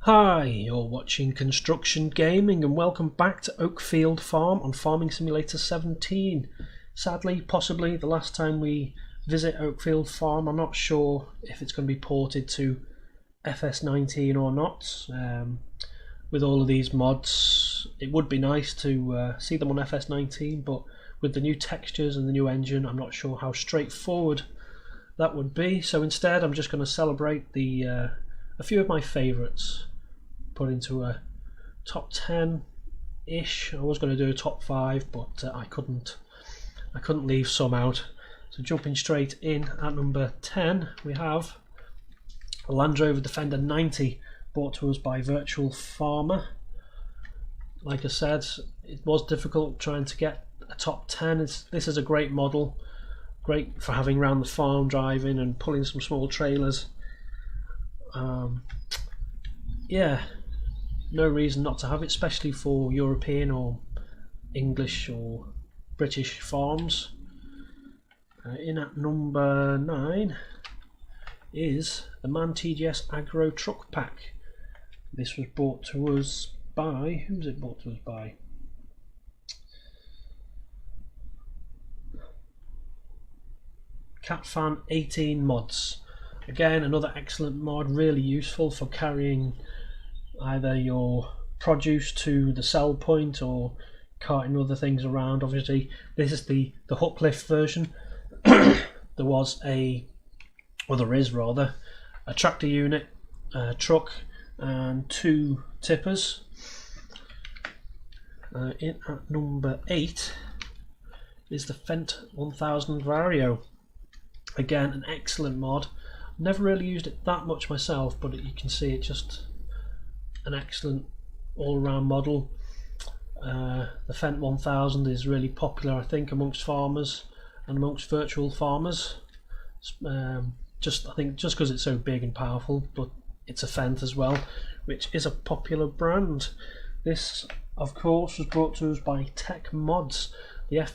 Hi, you're watching Construction Gaming and welcome back to Oakfield Farm on Farming Simulator 17. Sadly, possibly the last time we visit Oakfield Farm. I'm not sure if it's going to be ported to FS19 or not. With all of these mods, it would be nice to see them on FS19, but with the new textures and the new engine, I'm not sure how straightforward that would be. So instead, I'm just going to celebrate a few of my favourites. Put into a top 10-ish. I was going to do a top 5, but I couldn't leave some out. So jumping straight in at number 10, we have a Land Rover Defender 90, brought to us by Virtual Farmer. Like I said, it was difficult trying to get a top 10. This is a great model, great for having around the farm, driving and pulling some small trailers. Yeah, no reason not to have it, especially for European or English or British farms. In at number 9 is the MAN TGS Agro Truck Pack. This was brought to us by, who was it brought to us by? FS19 Mods. Again, another excellent mod, really useful for carrying either your produce to the sell point or carting other things around. Obviously, this is the hook lift version. There is rather, a tractor unit, a truck, and 2 tippers. In at number 8 is the FS19 Vario. Again, an excellent mod. Never really used it that much myself, but you can see it's just an excellent all-round model. The FS19 is really popular, I think, amongst farmers and amongst virtual farmers. I think just because it's so big and powerful, but it's a Fendt as well, which is a popular brand. This, of course, was brought to us by Tech Mods. The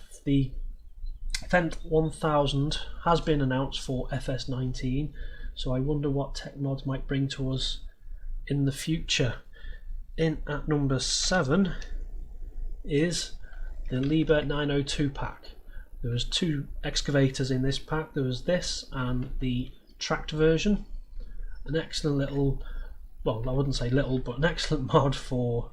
FS1000 has been announced for FS19, so I wonder what Tech Mods might bring to us in the future. In at number 7 is the Liebherr 902 pack. There was 2 excavators in this pack. There was this and the tracked version. An excellent little, well, I wouldn't say little, but an excellent mod for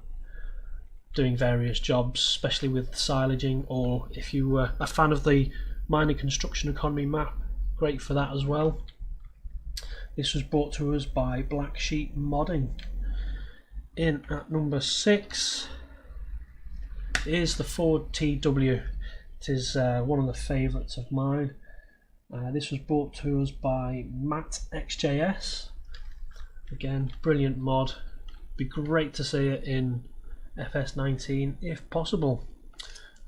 doing various jobs, especially with silaging, or if you were a fan of the mining construction economy map, great for that as well. This was brought to us by Black Sheep Modding. In at number 6 is the Ford TW. It is one of the favourites of mine. This was brought to us by Matt XJS. Again, brilliant mod. Be great to see it in FS19 if possible.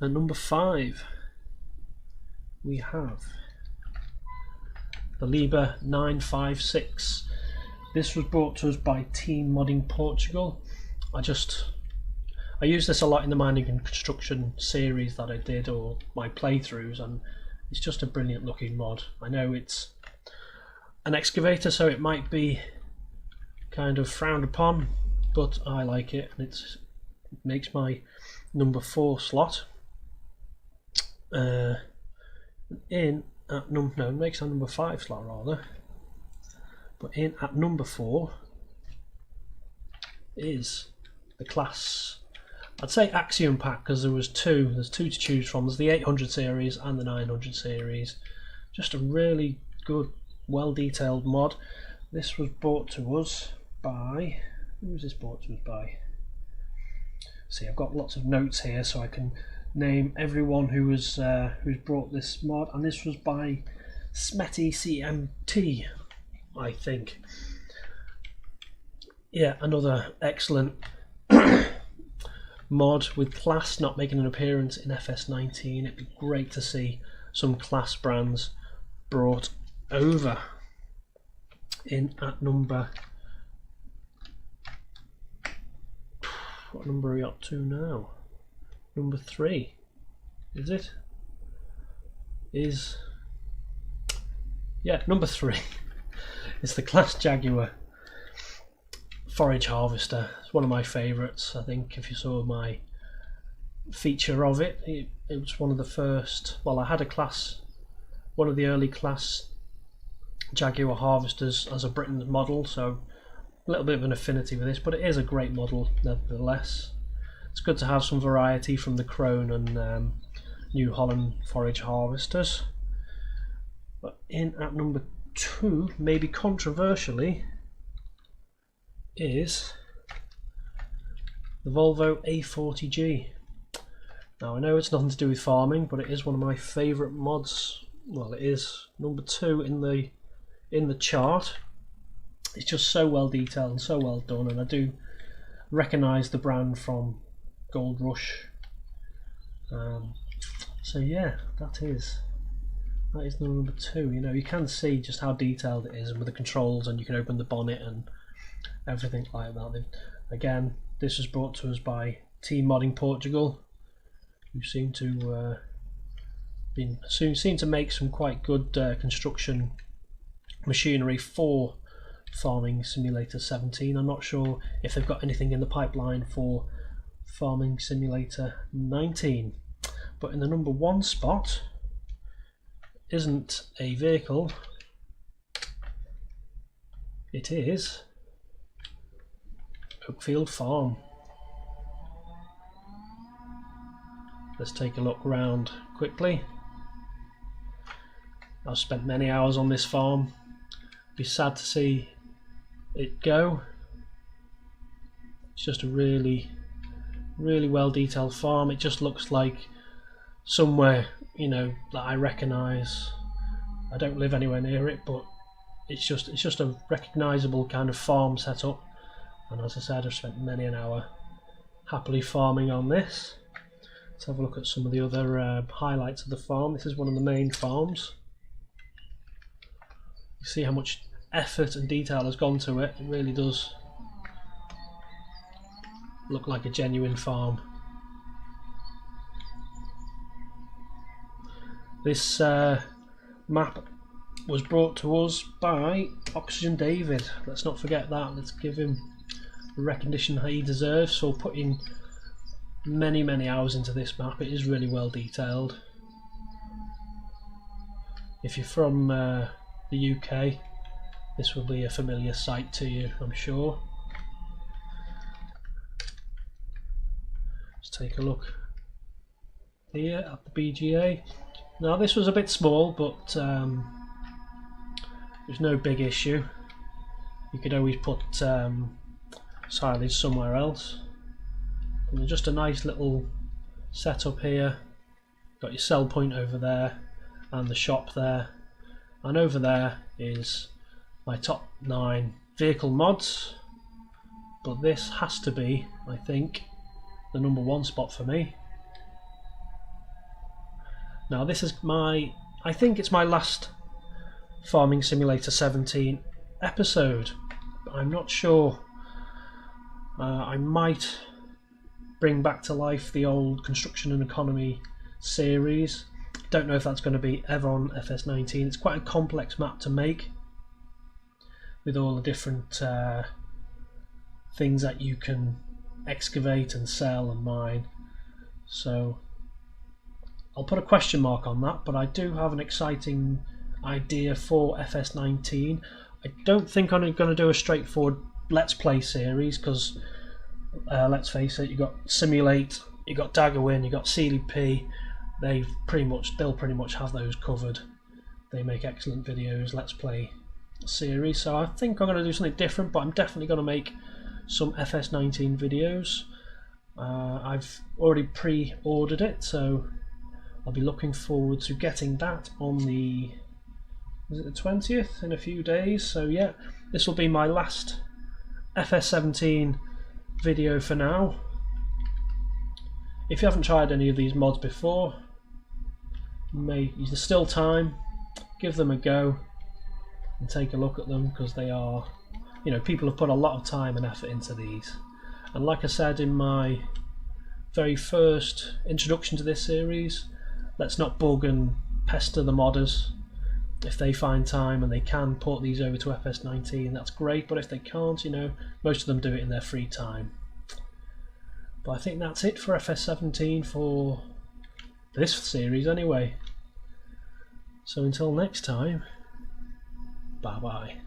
At number 5 we have the Liebherr 956. This was brought to us by Team Modding Portugal. I use this a lot in the mining and construction series that I did, or my playthroughs, and it's just a brilliant looking mod. I know it's an excavator, so it might be kind of frowned upon, but I like it, and it makes my number 4 slot. It makes our number 5 slot rather. But in at number 4 is the class, I'd say Axiom pack, because there's 2 to choose from. There's the 800 series and the 900 series. Just a really good, well detailed mod. This was brought to us by, who was this brought to us by? See, I've got lots of notes here so I can name everyone who's brought this mod, and this was by Smetty CMT, I think. Yeah, another excellent mod with class not making an appearance in FS19. It'd be great to see some class brands brought over. In at number, what number are we up to now? Number 3, is it? Yeah, number 3 is the Class Jaguar forage harvester. It's one of my favourites. I think if you saw my feature of it, it was one of the first. Well, I had one of the early class Jaguar harvesters as a Britain's model, so a little bit of an affinity with this, but it is a great model nevertheless. It's good to have some variety from the Krone and New Holland forage harvesters. But in at number 2, maybe controversially, is the Volvo A40G. Now I know it's nothing to do with farming, but it is one of my favourite mods. Well, it is number 2 in the chart. It's just so well detailed and so well done, and I do recognise the brand from Gold Rush. So yeah, that is number 2. You know, you can see just how detailed it is, and with the controls, and you can open the bonnet and everything like that. Again, this was brought to us by Team Modding Portugal, who seem to make some quite good construction machinery for Farming Simulator 17. I'm not sure if they've got anything in the pipeline for Farming Simulator 19. But in the number 1 spot isn't a vehicle, it is Oakfield Farm. Let's take a look round quickly. I've spent many hours on this farm. Be sad to see it go. It's just a really well detailed farm. It just looks like somewhere, you know, that I recognise. I don't live anywhere near it, but it's just a recognisable kind of farm setup. And as I said, I've spent many an hour happily farming on this. Let's have a look at some of the other highlights of the farm. This is one of the main farms. You see how much effort and detail has gone to it. It really does look like a genuine farm. This map was brought to us by Oxygen David. Let's not forget that. Let's give him the recognition he deserves for putting many hours into this map. It is really well detailed. If you're from the UK, this will be a familiar sight to you, I'm sure. Let's take a look here at the BGA. Now this was a bit small, but there's no big issue. You could always put silage somewhere else. And just a nice little setup here. Got your sell point over there and the shop there, and over there is my top 9 vehicle mods, but this has to be, I think, the number 1 spot for me. Now this is I think it's my last Farming Simulator 17 episode. I'm not sure. I might bring back to life the old Construction and Economy series. Don't know if that's going to be ever on FS19. It's quite a complex map to make, with all the different things that you can excavate and sell and mine. So I'll put a question mark on that, but I do have an exciting idea for FS19. I don't think I'm going to do a straightforward Let's Play series, because let's face it, you've got Simulate, you've got Daggerwin, you've got CDP. They'll pretty much have those covered. They make excellent videos, Let's Play series. So I think I'm going to do something different, but I'm definitely going to make some FS19 videos. I've already pre-ordered it, so I'll be looking forward to getting that on the, is it the 20th, in a few days. So yeah, this will be my last FS17 video for now. If you haven't tried any of these mods before, there's still time. Give them a go and take a look at them, because they are, you know, people have put a lot of time and effort into these. And like I said in my very first introduction to this series, let's not bug and pester the modders. if they find time and they can port these over to FS19, that's great, but if they can't, you know, most of them do it in their free time. But I think that's it for FS17 for this series anyway. So until next time, bye bye.